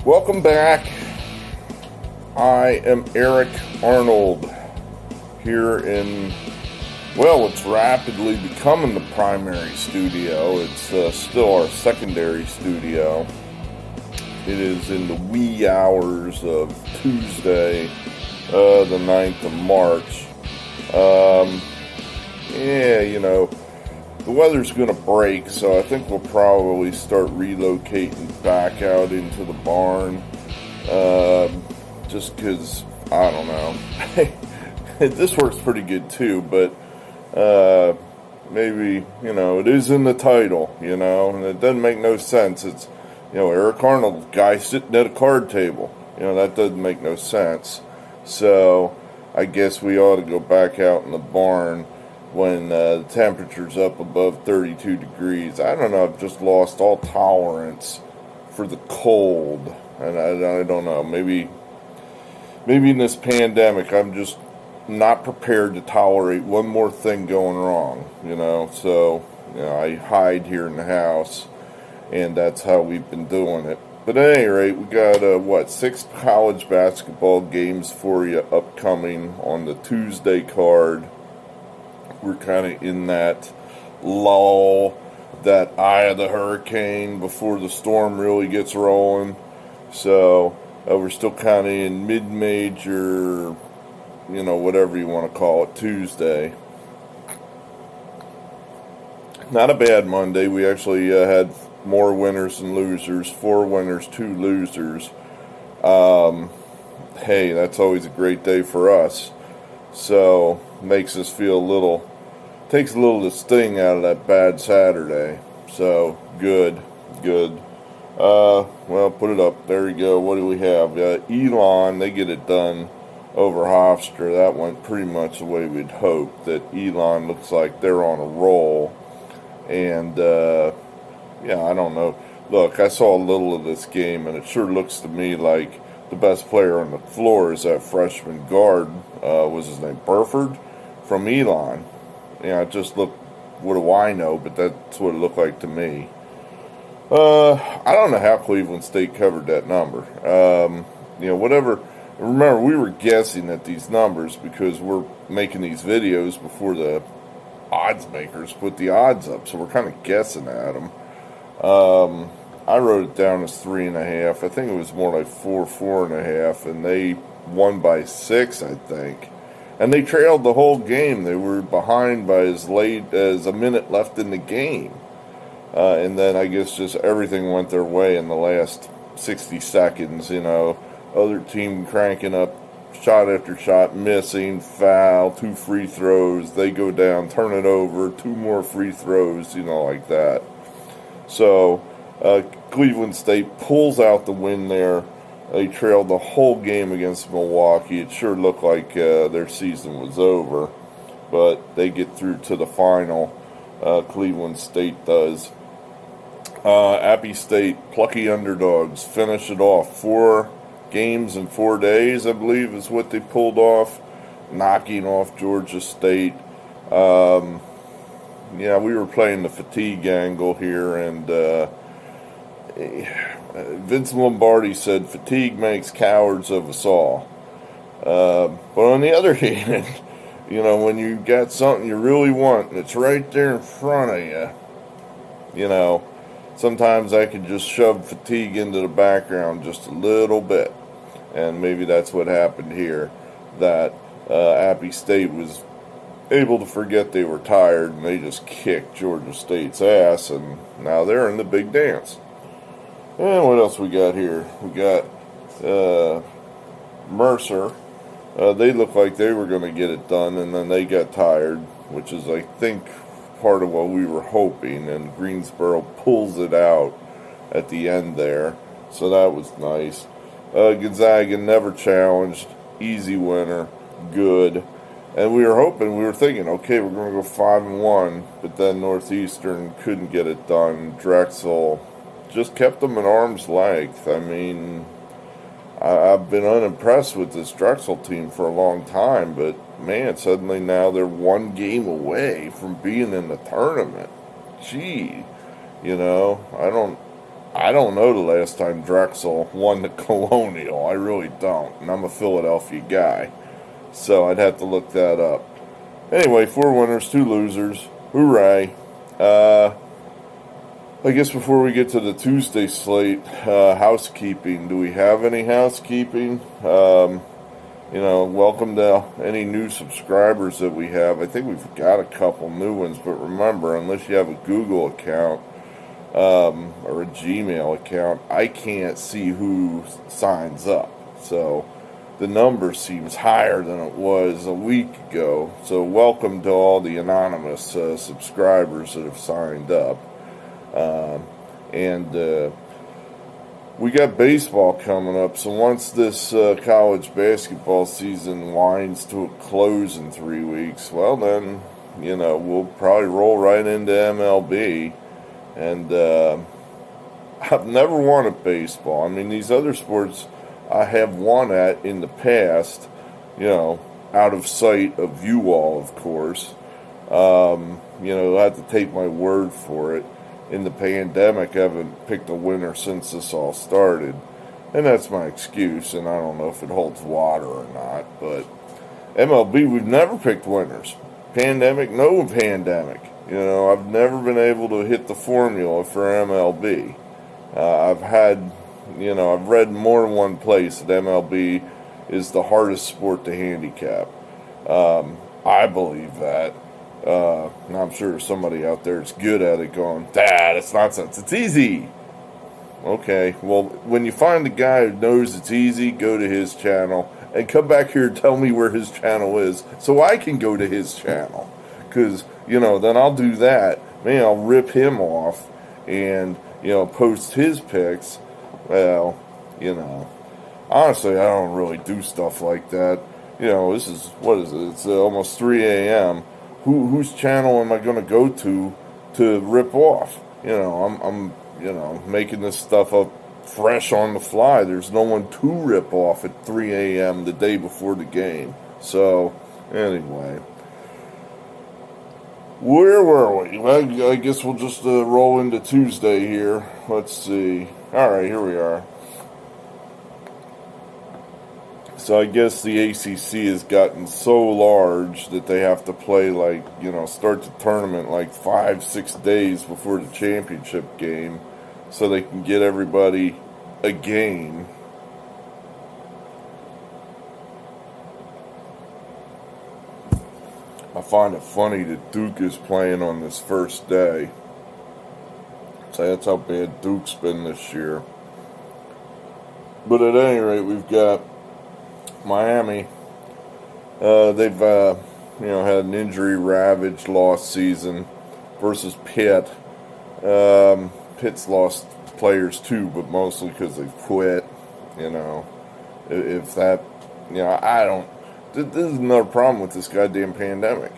Welcome back. I am Eric Arnold here in, well, it's rapidly becoming the primary studio. It's still our secondary studio. It is in the wee hours of Tuesday, the 9th of March. The weather's going to break, so I think we'll probably start relocating back out into the barn. Just because, I don't know. This works pretty good too, but maybe, it is in the title, and it doesn't make no sense. It's, Eric Arnold, guy sitting at a card table. That doesn't make no sense. So I guess we ought to go back out in the barn when the temperature's up above 32 degrees. I don't know, I've just lost all tolerance for the cold. And I don't know, maybe in this pandemic I'm just not prepared to tolerate one more thing going wrong, So, I hide here in the house, and that's how we've been doing it. But at any rate, we got, 6 college basketball games for you upcoming on the Tuesday card. We're kind of in that lull, that eye of the hurricane before the storm really gets rolling. So we're still kind of in mid-major, whatever you want to call it, Tuesday. Not a bad Monday. We actually had more winners than losers. 4 winners, 2 losers. Hey, that's always a great day for us. So makes us feel takes a little of the sting out of that bad Saturday. So good. Well, put it up. There you go. What do we have? Elon, they get it done over Hofstra. That went pretty much the way we'd hoped. That Elon looks like they're on a roll. And, I don't know. Look, I saw a little of this game, and it sure looks to me like the best player on the floor is that freshman guard. Was his name Burford? From Elon. It just looked, what do I know, but that's what it looked like to me. I don't know how Cleveland State covered that number. Whatever. Remember, we were guessing at these numbers because we're making these videos before the odds makers put the odds up, so we're kind of guessing at them. I wrote it down as 3.5. I think it was more like 4.5, and they won by 6, I think. And they trailed the whole game. They were behind by as late as a minute left in the game. And then I guess just everything went their way in the last 60 seconds, Other team cranking up shot after shot, missing, foul, 2 free throws. They go down, turn it over, 2 more free throws, like that. So Cleveland State pulls out the win there. They trailed the whole game against Milwaukee. It sure looked like their season was over. But they get through to the final. Cleveland State does. Appy State, plucky underdogs, finish it off. 4 games in 4 days, I believe, is what they pulled off. Knocking off Georgia State. We were playing the fatigue angle here, and Vince Lombardi said fatigue makes cowards of us all. But on the other hand, when you got something you really want and it's right there in front of you, sometimes I can just shove fatigue into the background just a little bit. And maybe that's what happened here, that Appy State was able to forget they were tired and they just kicked Georgia State's ass, and now they're in the big dance. And what else we got here? We got Mercer. They looked like they were going to get it done, and then they got tired, which is, I think, part of what we were hoping, and Greensboro pulls it out at the end there, so that was nice. Gonzaga never challenged, easy winner, good. And we were thinking, okay, we're going to go 5-1, but then Northeastern couldn't get it done. Drexel just kept them at arm's length. I mean, I've been unimpressed with this Drexel team for a long time, but man, suddenly now they're 1 game away from being in the tournament. Gee, I don't know the last time Drexel won the Colonial. I really don't. And I'm a Philadelphia guy. So I'd have to look that up. Anyway, 4 winners, 2 losers. Hooray. I guess before we get to the Tuesday slate, housekeeping. Do we have any housekeeping? Welcome to any new subscribers that we have. I think we've got a couple new ones, but remember, unless you have a Google account or a Gmail account, I can't see who signs up. So the number seems higher than it was a week ago. So welcome to all the anonymous subscribers that have signed up. We got baseball coming up, so once this college basketball season winds to a close in 3 weeks, well then, we'll probably roll right into MLB. And I've never won at baseball. I mean, these other sports I have won at in the past, out of sight of you all, of course. You'll have to take my word for it. In the pandemic, I haven't picked a winner since this all started. And that's my excuse, and I don't know if it holds water or not. But MLB, we've never picked winners. Pandemic, no pandemic. I've never been able to hit the formula for MLB. I've read more than one place that MLB is the hardest sport to handicap. I believe that. And I'm sure there's somebody out there that's good at it going, Dad, it's nonsense. It's easy. Okay, well, when you find a guy who knows it's easy, go to his channel and come back here and tell me where his channel is so I can go to his channel. Because, then I'll do that. Man, I'll rip him off and, post his pics. Well, honestly, I don't really do stuff like that. This is, what is it? It's almost 3 a.m. Whose channel am I going to go to rip off? I'm making this stuff up fresh on the fly. There's no one to rip off at 3 a.m. the day before the game. So, anyway. Where were we? I guess we'll just roll into Tuesday here. Let's see. All right, here we are. So I guess the ACC has gotten so large that they have to play start the tournament 5-6 days before the championship game so they can get everybody a game. I find it funny that Duke is playing on this first day. So that's how bad Duke's been this year. But at any rate, we've got Miami. They've had an injury-ravaged lost season versus Pitt. Pitt's lost players too, but mostly because they've quit. If that, I don't. This is another problem with this goddamn pandemic.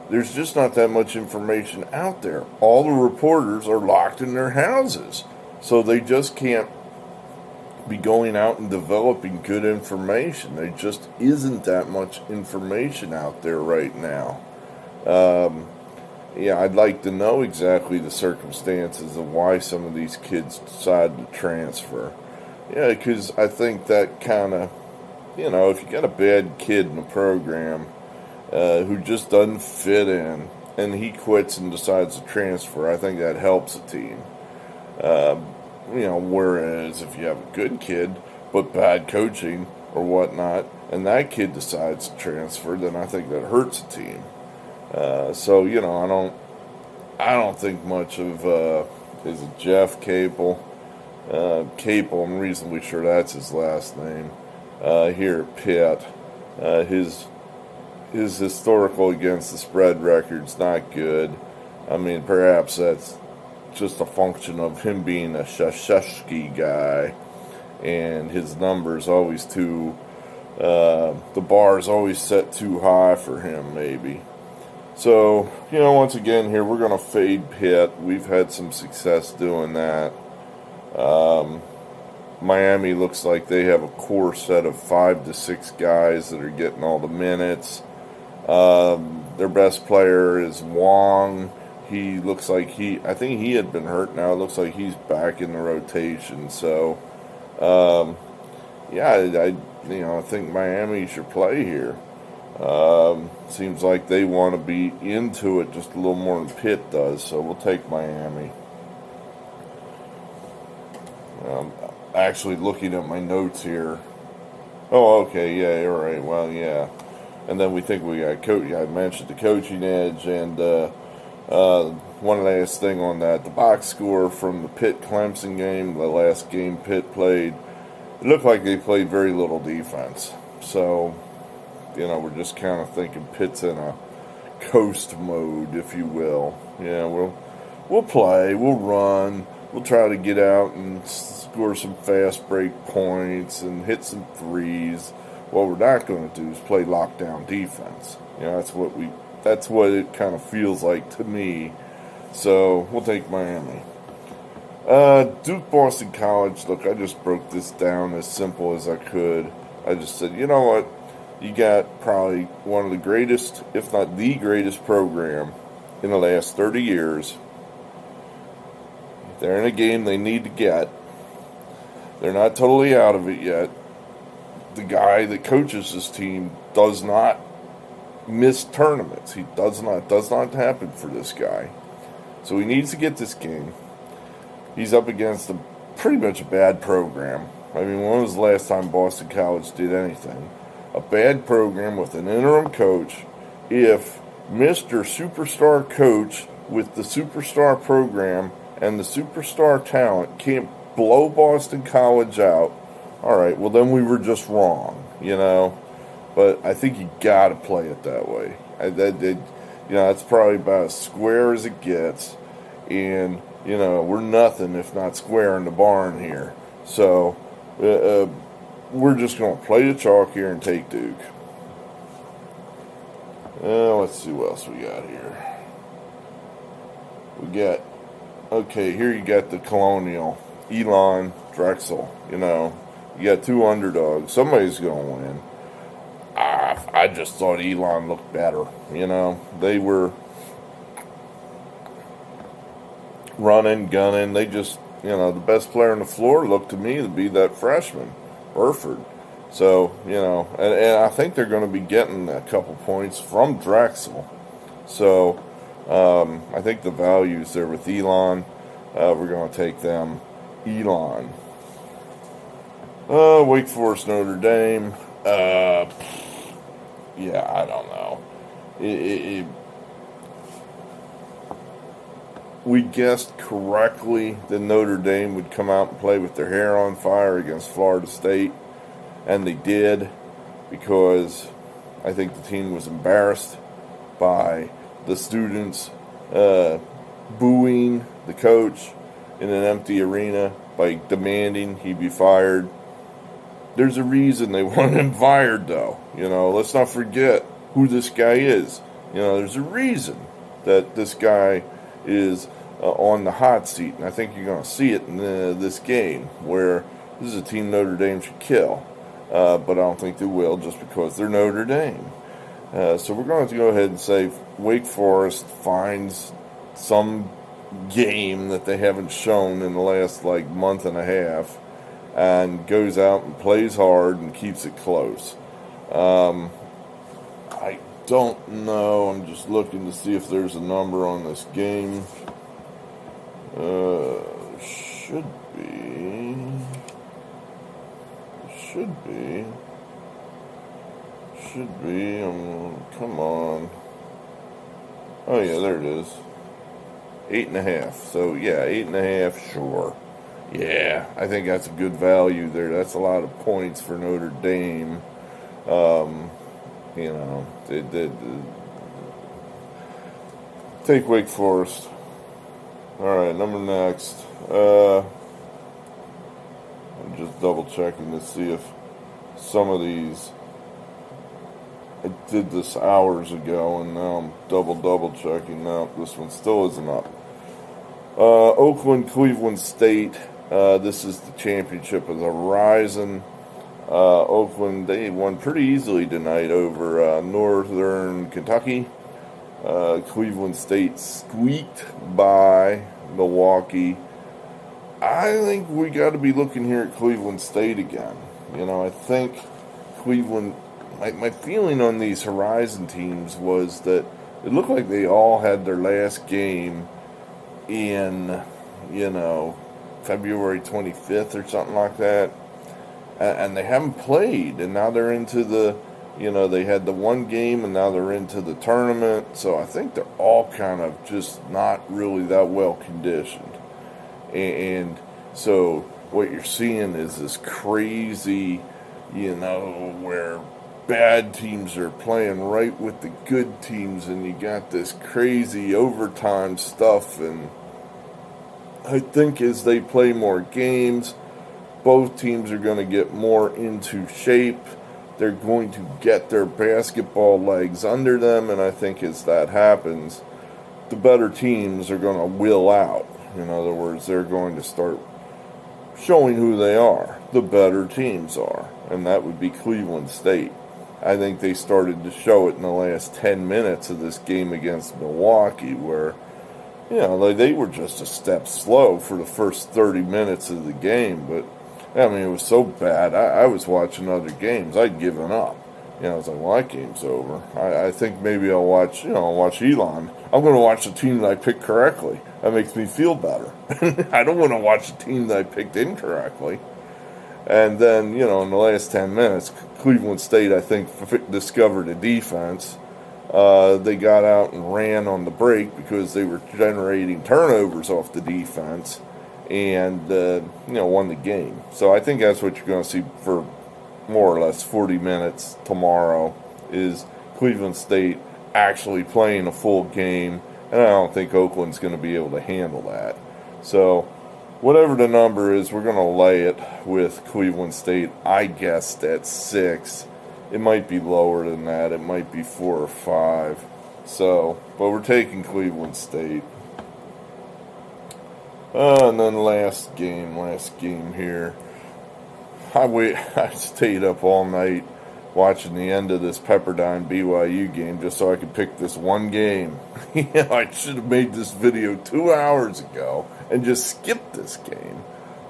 There's just not that much information out there. All the reporters are locked in their houses, so they just can't be going out and developing good information. There just isn't that much information out there right now. I'd like to know exactly the circumstances of why some of these kids decide to transfer. Yeah, because I think that kind of, if you got a bad kid in the program who just doesn't fit in, and he quits and decides to transfer, I think that helps a team. Whereas if you have a good kid, but bad coaching or whatnot, and that kid decides to transfer, then I think that hurts a team. I don't think much of, is it Jeff Capel? Capel, I'm reasonably sure that's his last name. Here at Pitt. His historical against the spread record's not good. I mean, perhaps that's just a function of him being a Shasheshki guy, and his number's always the bar's always set too high for him, maybe. So, once again here, we're going to fade Pitt. We've had some success doing that. Miami looks like they have a core set of 5 to 6 guys that are getting all the minutes. Their best player is Wong. he looks like I think he had been hurt. Now it looks like he's back in the rotation. So, yeah, I think Miami should play here. Seems like they want to be into it just a little more than Pitt does. So we'll take Miami. Actually looking at my notes here. Oh, okay, yeah, you're right. Well, yeah. And then we think we got I mentioned the coaching edge, and one last thing on that, the box score from the Pitt-Clemson game, the last game Pitt played, it looked like they played very little defense. So, we're just kind of thinking Pitt's in a coast mode, if you will. Yeah, we'll play, we'll run, we'll try to get out and score some fast break points and hit some threes. What we're not going to do is play lockdown defense. That's what it kind of feels like to me. So we'll take Miami. Duke Boston College. Look, I just broke this down as simple as I could. I just said, you know what? You got probably one of the greatest, if not the greatest program in the last 30 years. They're in a game they need to get. They're not totally out of it yet. The guy that coaches this team does not miss tournaments. He does not happen for this guy. So he needs to get this game. He's up against pretty much a bad program. I mean, when was the last time Boston College did anything? A bad program with an interim coach. If Mr. Superstar Coach with the superstar program and the superstar talent can't blow Boston College out, all right, well, then we were just wrong, But I think you got to play it that way. It's probably about as square as it gets. And, we're nothing if not square in the barn here. So, we're just going to play the chalk here and take Duke. Let's see what else we got here. Here you got the Colonial, Elon, Drexel, You got two underdogs. Somebody's going to win. I just thought Elon looked better. They were running, gunning. They just, the best player on the floor looked to me to be that freshman, Burford. So, and I think they're going to be getting a couple points from Drexel. So, I think the value's there with Elon. We're going to take them. Elon. Wake Forest, Notre Dame. Yeah, I don't know. We guessed correctly that Notre Dame would come out and play with their hair on fire against Florida State, and they did, because I think the team was embarrassed by the students booing the coach in an empty arena by demanding he be fired. There's a reason they want him fired, though. Let's not forget who this guy is. There's a reason that this guy is on the hot seat, and I think you're going to see it in this game, where this is a team Notre Dame should kill. But I don't think they will, just because they're Notre Dame. So we're going to go ahead and say Wake Forest finds some game that they haven't shown in the last month and a half, and goes out and plays hard and keeps it close. I don't know. I'm just looking to see if there's a number on this game. Should be. Come on. Oh yeah, there it is. 8.5. So yeah, 8.5. Sure. Yeah, I think that's a good value there. That's a lot of points for Notre Dame. Take Wake Forest. All right, number next. I'm just double checking to see if some of these. I did this hours ago, and now I'm double checking. No, this one still isn't up. Oakland, Cleveland State. This is the championship of the Horizon. Oakland, they won pretty easily tonight over Northern Kentucky. Cleveland State squeaked by Milwaukee. I think we got to be looking here at Cleveland State again. I think Cleveland, my feeling on these Horizon teams was that it looked like they all had their last game in, February 25th or something like that. And they haven't played. And now they're into they had the one game and now they're into the tournament. So I think they're all kind of just not really that well conditioned. And so what you're seeing is this crazy, where bad teams are playing right with the good teams, and you got this crazy overtime stuff. And I think as they play more games, both teams are going to get more into shape. They're going to get their basketball legs under them, and I think as that happens, the better teams are going to will out. In other words, they're going to start showing who they are. The better teams are, and that would be Cleveland State. I think they started to show it in the last 10 minutes of this game against Milwaukee, where, they were just a step slow for the first 30 minutes of the game. But, it was so bad. I was watching other games. I'd given up. I was like, well, that game's over. I think maybe I'll watch Elon. I'm going to watch the team that I picked correctly. That makes me feel better. I don't want to watch a team that I picked incorrectly. And then, in the last 10 minutes, Cleveland State, I think, discovered a defense. They got out and ran on the break because they were generating turnovers off the defense and, won the game. So I think that's what you're going to see for more or less 40 minutes tomorrow is Cleveland State actually playing a full game. And I don't think Oakland's going to be able to handle that. So whatever the number is, we're going to lay it with Cleveland State. I guessed at 6. It might be lower than that. It might be 4 or 5. So, but we're taking Cleveland State. And then last game here. I stayed up all night watching the end of this Pepperdine BYU game just so I could pick this one game. I should have made this video 2 hours ago and just skipped this game.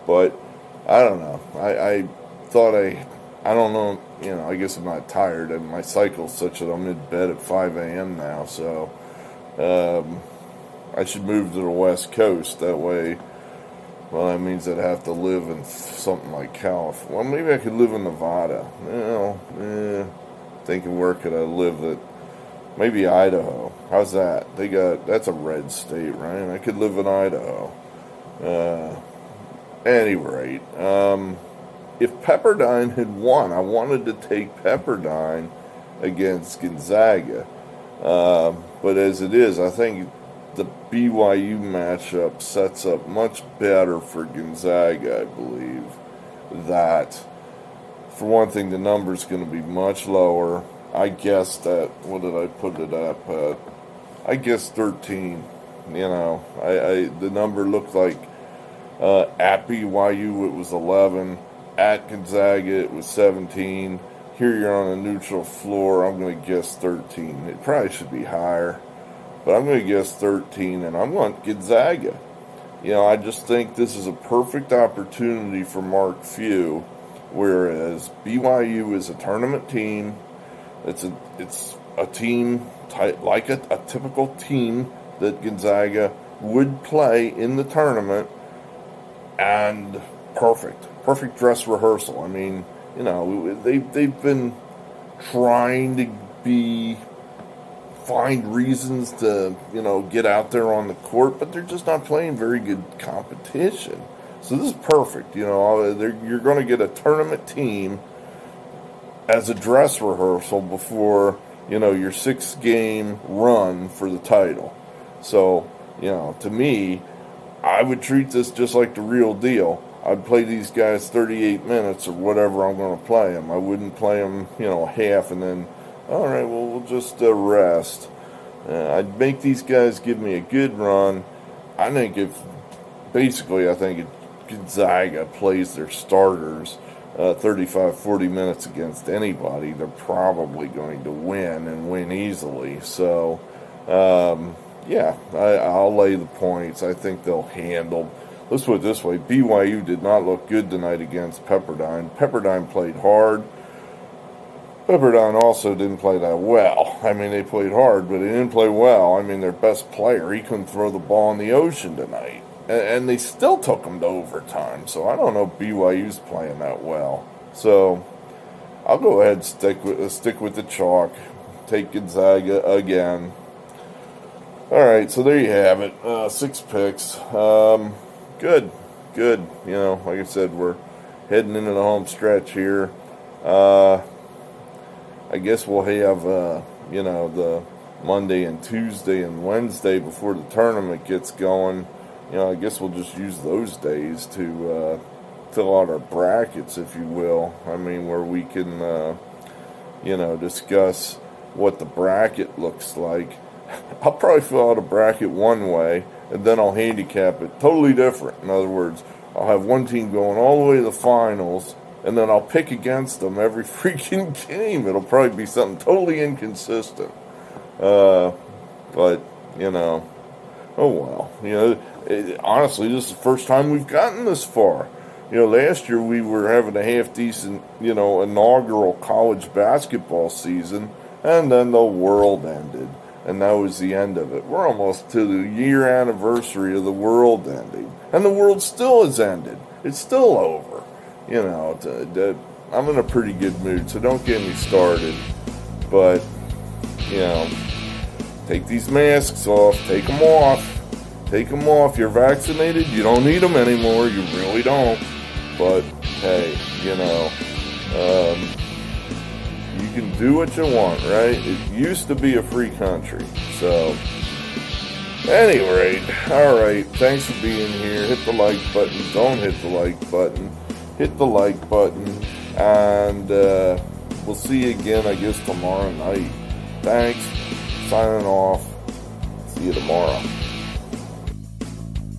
But I don't know. I thought I don't know, I guess I'm not tired, and my cycle's such that I'm in bed at 5 a.m. now, so I should move to the West Coast. That way, well, that means I'd have to live in something like California. Well, maybe I could live in Nevada. Thinking where could I live at? Maybe Idaho. How's that? That's a red state, right? I could live in Idaho. Any rate, if Pepperdine had won, I wanted to take Pepperdine against Gonzaga. But as it is, I think the BYU matchup sets up much better for Gonzaga, I believe. That, for one thing, the number's going to be much lower. I guessed at, what did I put it up at? I guessed 13. The number looked like at BYU it was 11. At Gonzaga it was 17. Here you're on a neutral floor. I'm going to guess 13. It probably should be higher, but I'm going to guess 13, and I'm going Gonzaga. I just think this is a perfect opportunity for Mark Few, whereas BYU is a tournament team. It's a team like a typical team that Gonzaga would play in the tournament, and perfect dress rehearsal. I mean, they've been trying to find reasons to, get out there on the court, but they're just not playing very good competition. So this is perfect. You're going to get a tournament team as a dress rehearsal before, your 6-game run for the title. So, to me, I would treat this just like the real deal. I'd play these guys 38 minutes or whatever I'm going to play them. I wouldn't play them, half and then, all right, well, we'll just rest. I'd make these guys give me a good run. I think if Gonzaga plays their starters 35, 40 minutes against anybody, they're probably going to win and win easily. So Yeah, I'll lay the points. I think they'll handle. Let's put it this way: BYU did not look good tonight against Pepperdine. Pepperdine played hard. Pepperdine also didn't play that well. I mean, they played hard, but they didn't play well. I mean, their best player, he couldn't throw the ball in the ocean tonight. And they still took them to overtime. So I don't know if BYU's playing that well. So I'll go ahead and stick with the chalk. Take Gonzaga again. All right, so there you have it. 6 picks. Good. You know, like I said, we're heading into the home stretch here. I guess we'll have, you know, the Monday and Tuesday and Wednesday before the tournament gets going. You know, I guess we'll just use those days to fill out our brackets, if you will. I mean, where we can, you know, discuss what the bracket looks like. I'll probably fill out a bracket one way, and then I'll handicap it totally different. In other words, I'll have one team going all the way to the finals, and then I'll pick against them every freaking game. It'll probably be something totally inconsistent. But, you know, oh well. You know, honestly, this is the first time we've gotten this far. You know, last year we were having a half-decent, you know, inaugural college basketball season, and then the world ended. And that was the end of it. We're almost to the year anniversary of the world ending. And the world still has ended. It's still over. You know, I'm in a pretty good mood, so don't get me started. But, you know, take these masks off. Take them off. Take them off. You're vaccinated. You don't need them anymore. You really don't. But, hey, you know, you can do what you want, right? It used to be a free country. So, at any rate, all right. Thanks for being here. Hit the like button. Don't hit the like button. Hit the like button. And we'll see you again, I guess, tomorrow night. Thanks. Signing off. See you tomorrow.